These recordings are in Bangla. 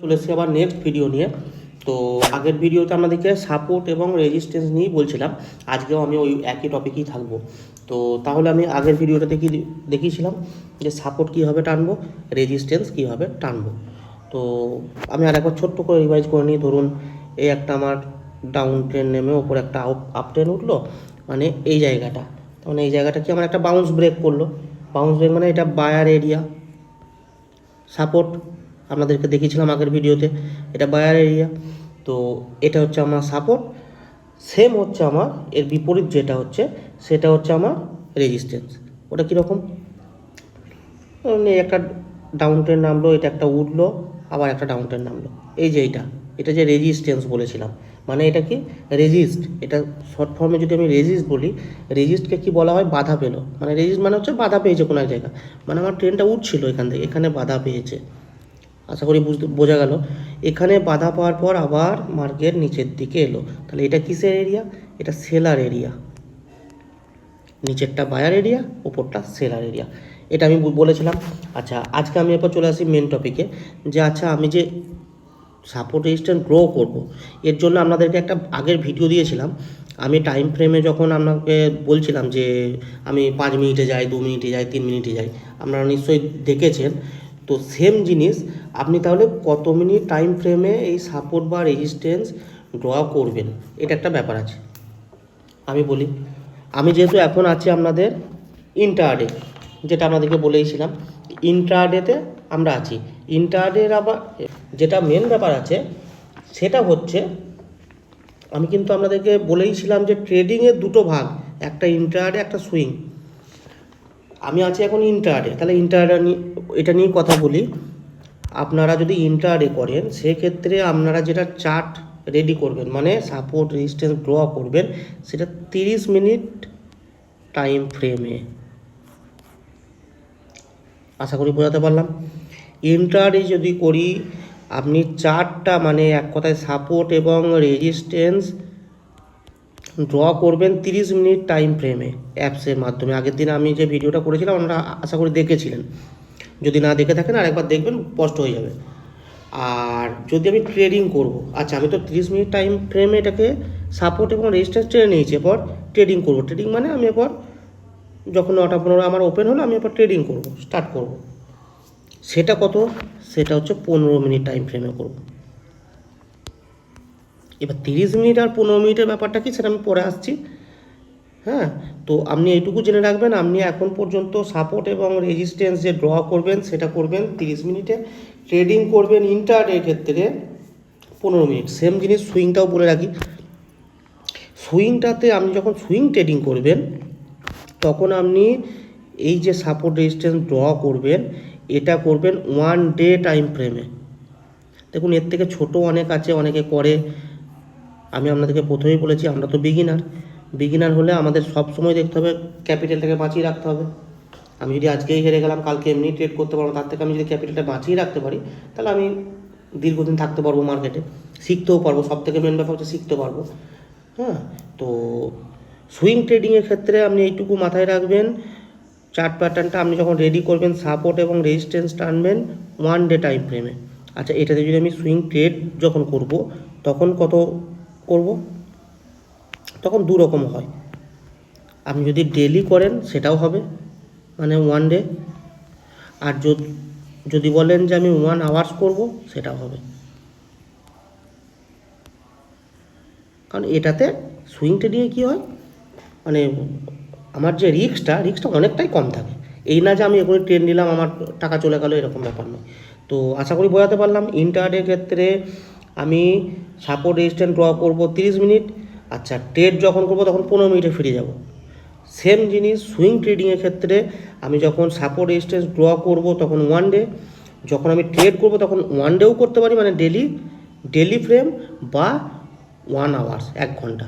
চলে এসেছি আবার নেক্সট ভিডিও নিয়ে। তো আগের ভিডিওতে আমাদেরকে সাপোর্ট এবং রেজিস্ট্যান্স নিয়েই বলছিলাম, আজকেও আমি ওই একই টপিকেই থাকবো। তো তাহলে আমি আগের ভিডিওটা দেখিয়েছিলাম যে সাপোর্ট কীভাবে টানবো, রেজিস্ট্যান্স কীভাবে টানবো। তো আমি আরেকবার ছোট্ট করে রিভাইজ করে নিই। ধরুন এই একটা আমার ডাউন ট্রেন নেমে ওপরে একটা আপ ট্রেন উঠলো, মানে এই জায়গাটা, মানে এই জায়গাটা কি আমার একটা বাউন্স ব্রেক করলো। বাউন্স ব্রেক মানে এটা বায়ার এরিয়া। সাপোর্ট আপনাদেরকে দেখিয়েছিলাম আগের ভিডিওতে, এটা বায়ার এরিয়া। তো এটা হচ্ছে আমার সাপোর্ট। সেম হচ্ছে আমার এর বিপরীত যেটা হচ্ছে সেটা হচ্ছে আমার রেজিস্ট্যান্স। ওটা কীরকম, একটা ডাউন ট্রেন নামলো, এটা একটা উঠলো, আবার একটা ডাউন ট্রেন নামলো। এই যে এটা যে রেজিস্ট্যান্স বলেছিলাম, মানে এটা কি রেজিস্ট, এটা শর্ট ফর্মে যদি আমি রেজিস্ট বলি, রেজিস্টকে কি বলা হয়, বাধা পেলো। মানে রেজিস্ট মানে হচ্ছে বাধা পেয়েছে কোনো এক জায়গা, মানে আমার ট্রেনটা উঠছিল এখান থেকে, এখানে বাধা পেয়েছে। আশা করি বোঝা গেল। এখানে বাধা পাওয়ার পর আবার মার্কেট নিচের দিকে এলো, তাহলে এটা কিসের এরিয়া, এটা সেলার এরিয়া। নিচেরটা বায়ার এরিয়া, উপরটা সেলার এরিয়া, এটা আমি বলেছিলাম। আচ্ছা, আজকে আমি এরপর চলে আসি মেন টপিকে, যে আচ্ছা আমি যে সাপোর্ট রেজিস্ট্যান্স গ্রো করব, এর জন্য আপনাদেরকে একটা আগের ভিডিও দিয়েছিলাম। আমি টাইম ফ্রেমে যখন আপনাকে বলছিলাম যে আমি 5 মিনিটে যাই, 2 মিনিটে যাই, 3 মিনিটে যাই, আপনারা নিশ্চয়ই দেখেছেন। তো সেম জিনিস আপনি তাহলে কত মিনিট টাইম ফ্রেমে এই সাপোর্ট বা রেজিস্ট্যান্স ড্র করবেন, এটা একটা ব্যাপার আছে। আমি বলি, আমি যেহেতু এখন আছি আপনাদের ইন্টারডে, যেটা আপনাদেরকে বলেইছিলাম, ইন্টারডেতে আমরা আছি। ইন্টারডের আবার যেটা মেন ব্যাপার আছে সেটা হচ্ছে, আমি কিন্তু আপনাদেরকে বলেইছিলাম যে ট্রেডিংয়ের দুটো ভাগ, একটা ইন্টারডে, একটা সুইং। আমি আছি এখন ইন্টারডে, তাহলে ইন্টারডে এটা নিয়ে কথা বলি। আপনারা যদি ইন্টারডে করেন, সেক্ষেত্রে আপনারা যেটা চার্ট রেডি করবেন, মানে সাপোর্ট রেজিস্ট্যান্স ড্র করবেন, সেটা 30 মিনিট টাইম ফ্রেমে। আশা করি বোঝাতে পারলাম। ইন্টারডে যদি করি, আপনি চার্টটা, মানে এক কথায় সাপোর্ট এবং রেজিস্ট্যান্স ড্র করবেন 30 মিনিট টাইম ফ্রেমে অ্যাপসের মাধ্যমে। আগের দিন আমি যে ভিডিওটা করেছিলাম আপনারা আশা করি দেখেছিলেন, যদি না দেখে থাকেন আরেকবার দেখবেন, স্পষ্ট হয়ে যাবে। আর যদি আমি ট্রেডিং করব, আচ্ছা আমি তো 30 মিনিট টাইম ফ্রেমে এটাকে সাপোর্ট এবং রেজিস্ট্যান্স ট্রেনে নিয়েছি, এরপর ট্রেডিং করব। ট্রেডিং মানে আমি এরপর যখন 9:15 আমার ওপেন হলো, আমি এরপর ট্রেডিং করব, স্টার্ট করব। সেটা কত, সেটা হচ্ছে 15 মিনিট টাইম ফ্রেমে করব। এবার 30 মিনিট আর 15 মিনিটের ব্যাপারটা কি, সেটা আমি পরে আসছি। হ্যাঁ, তো আপনি এইটুকু জেনে রাখবেন, আপনি এখন পর্যন্ত সাপোর্ট এবং রেজিস্ট্যান্স যে ড্র করবেন সেটা করবেন 30 মিনিটে, ট্রেডিং করবেন ইন্টারডের ক্ষেত্রে 15 মিনিট। সেম জিনিস সুইংটাও বলে রাখি। সুইংটাতে আপনি যখন সুইং ট্রেডিং করবেন, তখন আপনি এই যে সাপোর্ট রেজিস্ট্যান্স ড্র করবেন, এটা করবেন 1 ডে টাইম ফ্রেমে। দেখুন এর থেকে ছোট অনেক আছে, অনেকে করে। আমি আপনাদেরকে প্রথমেই বলেছি আমরা তো বিগিনার হলে আমাদের সব সময় দেখতে হবে ক্যাপিটালটাকে বাঁচিয়ে রাখতে হবে। আমি যদি আজকেই হেরে গেলাম, কালকে এমনি ট্রেড করতে পারবো, তার থেকে আমি যদি ক্যাপিটালটা বাঁচিয়ে রাখতে পারি, তাহলে আমি দীর্ঘদিন থাকতে পারবো মার্কেটে, শিখতেও পারবো। সব থেকে মেন ব্যাপার হচ্ছে শিখতে পারবো। হ্যাঁ, তো সুইং ট্রেডিংয়ের ক্ষেত্রে আপনি এইটুকু মাথায় রাখবেন, চার্ট প্যাটার্নটা আপনি যখন রেডি করবেন, সাপোর্ট এবং রেজিস্ট্যান্স টানবেন 1 ডে টাইম ফ্রেমে। আচ্ছা, এটাতে যদি আমি সুইং ট্রেড যখন করব, তখন কত করব, তখন দু রকম হয়। আপনি যদি ডেলি করেন সেটাও হবে, মানে 1 ডে। আর যদি বলেন যে আমি 1 আওয়ার্স করব, সেটাও হবে। কারণ এটাতে সুইং ট্রেডিংয়ে কী হয়, মানে আমার যে রিস্কটা অনেকটাই কম থাকে। এই না যে আমি এখনই ট্রেড নিলাম আমার টাকা চলে গেল, এরকম ব্যাপার নয়। তো আশা করি বোঝাতে পারলাম। ইন্টারডের ক্ষেত্রে আমি সাপোর্ট রেজিস্ট্যান্স ড্র করব 30 মিনিট। আচ্ছা, ট্রেড যখন করব তখন 15 মিনিটে ফিরে যাব। সেম জিনিস সুইং ট্রেডিংয়ের ক্ষেত্রে, আমি যখন সাপোর্ট রেজিস্ট্যান্স ড্র করব তখন 1 ডে, যখন আমি ট্রেড করব তখন 1 ডেও করতে পারি, মানে ডেলি ফ্রেম বা 1 আওয়ার্স, 1 ঘন্টা,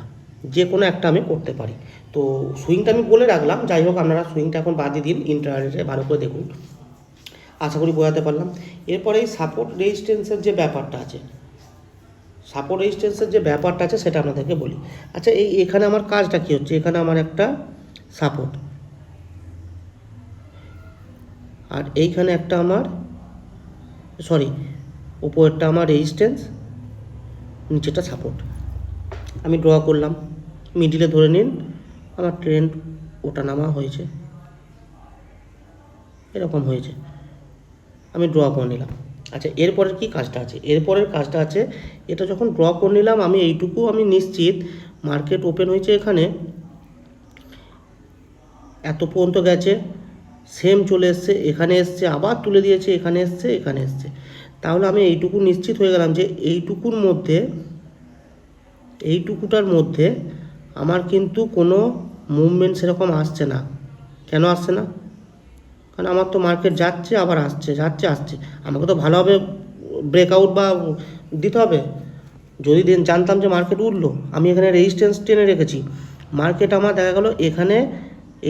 যে কোনো একটা আমি করতে পারি। তো সুইংটা আমি বলে রাখলাম। যাই হোক, আপনারা সুইংটা এখন বাদই দিন, ইন্টারনেটে ভালো করে দেখুন। আশা করি বোঝাতে পারলাম। এরপরে এই সাপোর্ট রেজিস্ট্যান্সের যে ব্যাপারটা আছে, সেটা আপনাদেরকে বলি। আচ্ছা, এখানে আমার কাজটা কী হচ্ছে, এখানে আমার একটা সাপোর্ট, আর এইখানে একটা আমার উপরেরটা আমার রেজিস্ট্যান্স, নিচেটা সাপোর্ট। আমি ড্র করলাম, মিডিলে ধরে নিন আমার ট্রেন্ড ওটা নামা হয়েছে, এরকম হয়েছে, আমি ড্র করে নিলাম। আচ্ছা, এরপরের কি কাজটা আছে? এরপরের কাজটা আছে, এটা যখন ড্র করে নিলাম আমি এইটুকু আমি নিশ্চিত মার্কেট ওপেন হয়েছে এখানে, এত পর্যন্ত গেছে, সেম চলে এসছে, এখানে এসছে, আবার তুলে দিয়েছে, এখানে এসছে, এখানে এসছে, তাহলে আমি এইটুকু নিশ্চিত হয়ে গেলাম যে এইটুকুটার মধ্যে আমার কিন্তু কোনো মুভমেন্ট সেরকম আসছে না। কেন আসছে না? কারণ আমার তো মার্কেট যাচ্ছে আবার আসছে, যাচ্ছে আসছে, আমাকে তো ভালোভাবে ব্রেকআউট বা দিতে হবে। যদি জানতাম যে মার্কেট উঠলো, আমি এখানে রেজিস্ট্যান্স টেনে রেখেছি, মার্কেট আমার দেখা গেলো এখানে,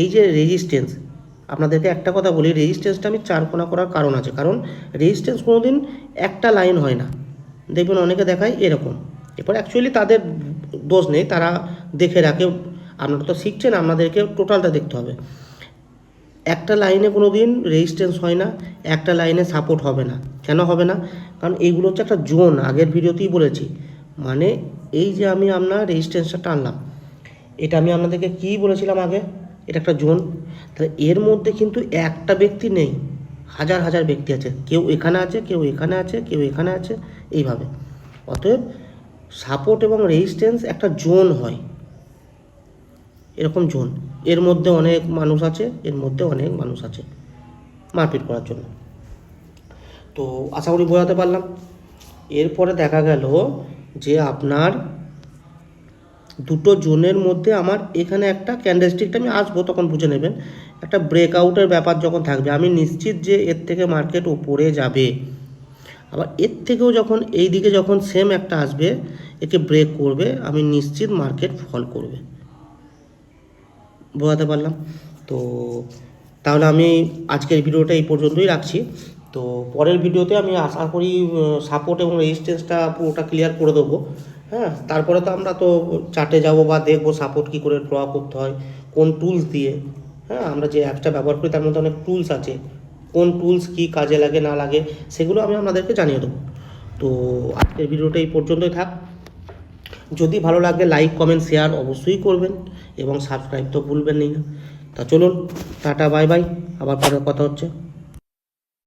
এই যে রেজিস্ট্যান্স, আপনাদেরকে একটা কথা বলি, রেজিস্ট্যান্সটা আমি চারকোনা করার কারণ আছে, কারণ রেজিস্ট্যান্স কোনো দিন একটা লাইন হয় না, দেখবেন অনেকে দেখায় এরকম। এরপর অ্যাকচুয়ালি তাদের দোষ নেই, তারা দেখে রাখে, আপনারা তো শিখছেন, আপনাদেরকে টোটালটা দেখতে হবে। একটা লাইনে কোনো দিন রেজিস্ট্যান্স হয় না, একটা লাইনে সাপোর্ট হবে না। কেন হবে না? কারণ এইগুলো হচ্ছে একটা জোন, আগের ভিডিওতেই বলেছি। মানে এই যে আমি আপনার রেজিস্ট্যান্সটা টানলাম, এটা আমি আপনাদেরকে কী বলেছিলাম আগে, এটা একটা জোন। তাহলে এর মধ্যে কিন্তু একটা ব্যক্তি নেই, হাজার হাজার ব্যক্তি আছে, কেউ এখানে আছে, কেউ এখানে আছে, কেউ এখানে আছে, এইভাবে। অতএব সাপোর্ট এবং রেজিস্ট্যান্স একটা জোন হয়, এরকম জোন, এর মধ্যে অনেক মানুষ আছে, এর মধ্যে অনেক মানুষ আছে মারপিট করার জন্য। তো আশা করি বোঝাতে পারলাম। এরপরে দেখা গেল যে আপনার দুটো জোনের মধ্যে আমার এখানে একটা ক্যান্ডেলস্টিকটা, আমি আসবো তখন বুঝে নেবেন, একটা ব্রেকআউটের ব্যাপার যখন থাকবে, আমি নিশ্চিত যে এর থেকে মার্কেট উপরে যাবে। আবার এর থেকেও যখন এই দিকে যখন সেম একটা আসবে, একে ব্রেক করবে, আমি নিশ্চিত মার্কেট ফল করবে। বোঝাতে পারলাম? তো তাহলে আমি আজকের ভিডিওটা এই পর্যন্তই রাখছি। তো পরের ভিডিওতে আমি আশা করি সাপোর্ট এবং রেজিস্ট্যান্সটা পুরোটা ক্লিয়ার করে দেবো। হ্যাঁ, তারপরে তো আমরা তো চার্টে যাবো বা দেখবো সাপোর্ট কী করে ড্র করতে হয়, কোন টুলস দিয়ে। হ্যাঁ, আমরা যে অ্যাপসটা ব্যবহার করি তার মধ্যে অনেক টুলস আছে, কোন টুলস কী কাজে লাগে না লাগে সেগুলো আমি আপনাদেরকে জানিয়ে দেবো। তো আজকের ভিডিওটা এই পর্যন্তই থাক। যদি ভালো লাগে লাইক কমেন্ট শেয়ার অবশ্যই করবেন এবং সাবস্ক্রাইব তো ভুলবেন না। তা চলুন, টাটা বাই বাই, আবার পরে কথা হচ্ছে।